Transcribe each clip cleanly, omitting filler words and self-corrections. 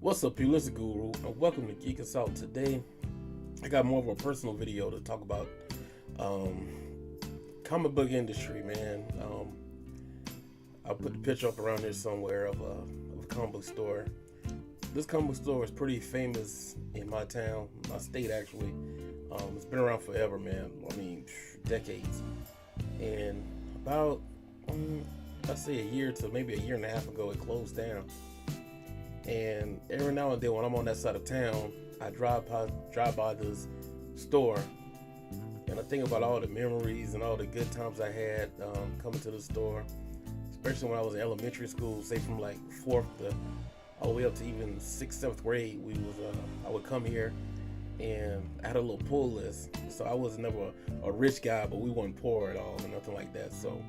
What's up, people? It's the Guru, and welcome to Geek Assault. Today, I got more of a personal video to talk about comic book industry, man. I'll put the picture up around here somewhere of a comic book store. This comic book store is pretty famous in my town, my state actually. It's been around forever, man. I mean, decades. And about, I'd say a year to maybe a year and a half ago, it closed down. And every now and then when I'm on that side of town, I drive by this store, and I think about all the memories and all the good times I had coming to the store, especially when I was in elementary school, say from like 4th to all the way up to even 6th, 7th grade. I would come here, and I had a little pull list. So I was never a rich guy, but we weren't poor at all or nothing like that. So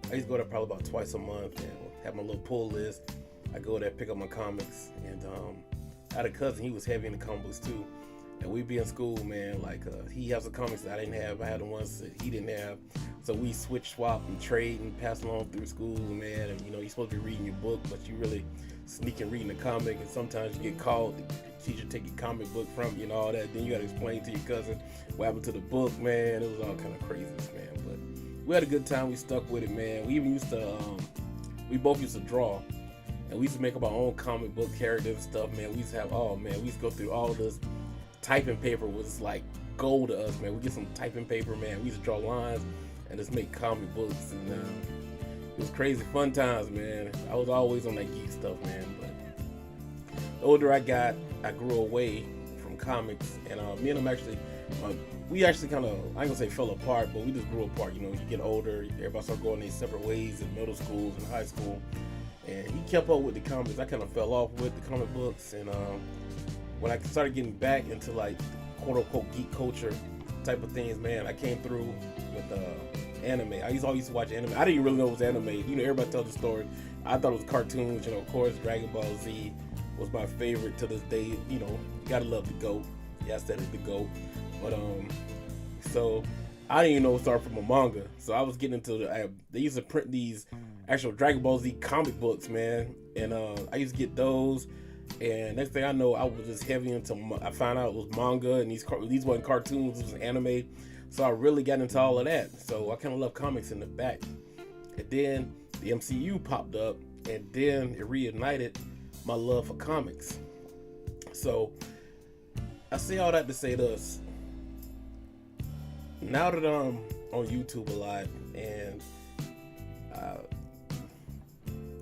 I used to go there probably about twice a month and have my little pull list. I go there, pick up my comics, and I had a cousin. He was heavy into comic books too, and we'd be in school, man. Like he has the comics that I didn't have. I had the ones that he didn't have, so we swap and trade and pass along through school, man. And you're supposed to be reading your book, but you really sneaking reading the comic, and sometimes you get called. The teacher take your comic book from you and all that. Then you got to explain to your cousin what happened to the book, man. It was all kind of craziness, man. But we had a good time. We stuck with it, man. We even used to, we both used to draw. And we used to make up our own comic book characters and stuff, man. We used to have, we used to go through all this. Typing paper was like gold to us, man. We get some typing paper, man. We used to draw lines and just make comic books. And it was crazy, fun times, man. I was always on that geek stuff, man. But the older I got, I grew away from comics. And me and him actually, we actually kind of, I ain't gonna say fell apart, but we just grew apart. You get older, everybody started going their separate ways in middle schools and high school. And he kept up with the comics. I kind of fell off with the comic books. And when I started getting back into like quote-unquote geek culture type of things, man, I came through with anime. I always used to watch anime. I didn't even really know it was anime. Everybody tells the story. I thought it was cartoons. Of course, Dragon Ball Z was my favorite to this day. You gotta love the GOAT. Yes, that is the GOAT. But so I didn't even know it started from a manga. So I was getting into they used to print these actual Dragon Ball Z comic books, man. And I used to get those. And next thing I know, I was just heavy into, I found out it was manga, and these weren't cartoons, it was anime. So I really got into all of that. So I kind of love comics in the back. And then the MCU popped up, and then it reignited my love for comics. So I say all that to say this. Now that I'm on YouTube a lot and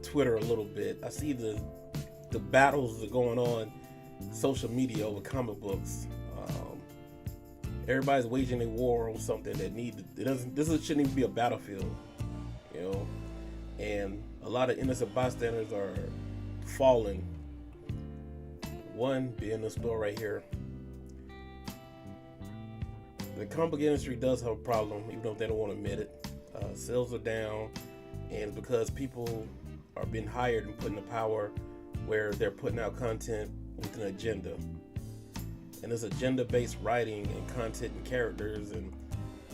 Twitter a little bit, I see the battles that are going on social media over comic books. Everybody's waging a war on something that shouldn't even be a battlefield, and a lot of innocent bystanders are falling. One being the store right here. The comic book industry does have a problem, even though they don't want to admit it. Sales are down, and because people are being hired and put in the power where they're putting out content with an agenda. And this agenda-based writing and content and characters, and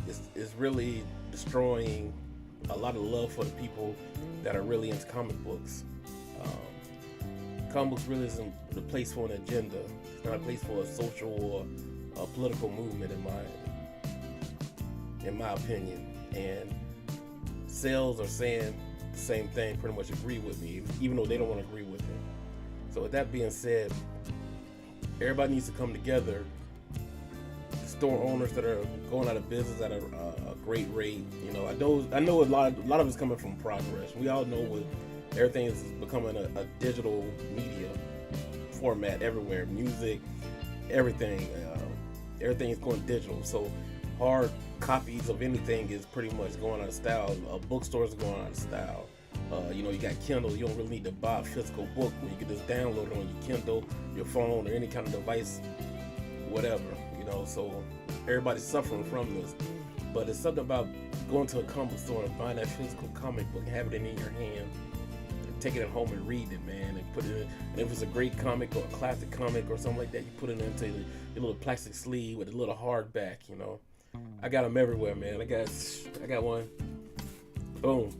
it's really destroying a lot of love for the people that are really into comic books. Comic books really isn't the place for an agenda. It's not a place for a social or a political movement, in my opinion. And sales are saying the same thing, pretty much agree with me, even though they don't want to agree with me. So with that being said, everybody needs to come together. The store owners that are going out of business at a great rate, I know a lot of it's coming from progress. We all know everything is becoming a digital media format everywhere. Music, everything is going digital. So hard copies of anything is pretty much going out of style. Bookstores are going out of style. You got Kindle. You don't really need to buy a physical book when you can just download it on your Kindle, your phone, or any kind of device, whatever. So everybody's suffering from this. But it's something about going to a comic store and buying that physical comic book and having it in your hand, and taking it home and reading it, man, and put it in. And if it's a great comic or a classic comic or something like that, you put it into your little plastic sleeve with a little hardback. I got them everywhere, man. I got one. Boom.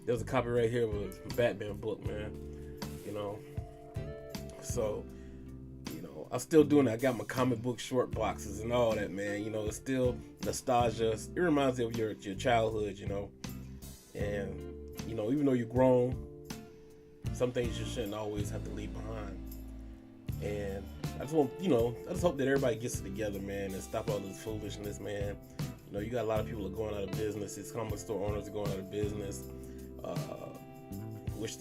There's a copy right here of a Batman book, man. So I'm still doing it. I got my comic book short boxes and all that, man. You know, it's still nostalgia. It reminds me of your childhood, you know. And, you know, even though you're grown, some things you shouldn't always have to leave behind. And I just want, you know, I just hope that everybody gets it together, man, and stop all this foolishness, man. You know, you got a lot of people that are going out of business. These comic store owners are going out of business, which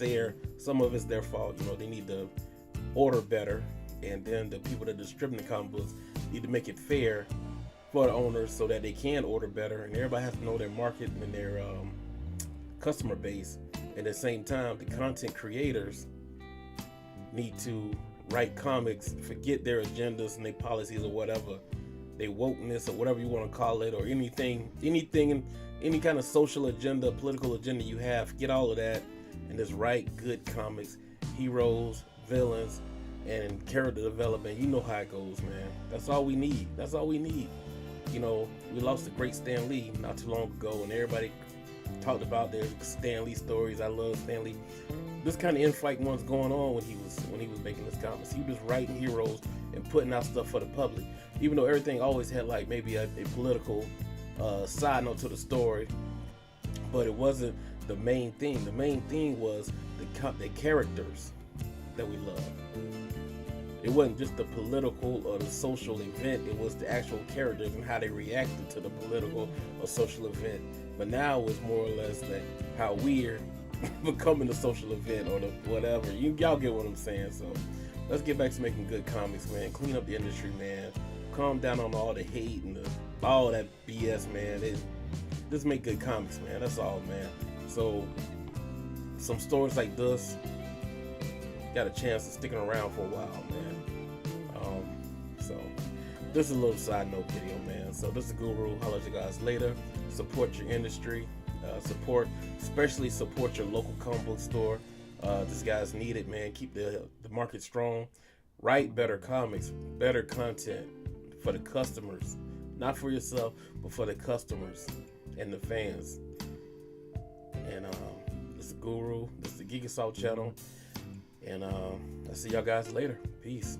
some of it's their fault. You know, they need to order better, and then the people that are distributing the comic books need to make it fair for the owners so that they can order better, and everybody has to know their market and their customer base. At the same time, the content creators need to write comics, forget their agendas and their policies or whatever, they wokeness or whatever you want to call it, or anything, any kind of social agenda, political agenda you have, forget all of that and just write good comics, heroes, villains, and character development. You know how it goes, man. That's all we need. That's all we need. You know, we lost the great Stan Lee not too long ago, and everybody talked about their Stan Lee stories. I love Stan Lee. This kind of infighting was going on when he was making his comics. He was writing heroes and putting out stuff for the public, even though everything always had like maybe a political side note to the story, but it wasn't the main thing. The main thing was the characters that we love. It wasn't just the political or the social event, it was the actual characters and how they reacted to the political or social event. But now it's more or less that how we're becoming the social event or the whatever. Y'all get what I'm saying. So let's get back to making good comics, man. Clean up the industry, man. Calm down on all the hate and all that BS, man. Just make good comics, man. That's all, man. So some stories like this got a chance of sticking around for a while, man. So this is a little side note video, man. So this is Guru. Holla at you guys later. Support your industry. Especially support your local comic book store. This guy's needed, man. Keep the market strong. Write better comics, better content for the customers. Not for yourself, but for the customers and the fans. And this is Guru. This is the Geek Assault channel. And I'll see y'all guys later. Peace.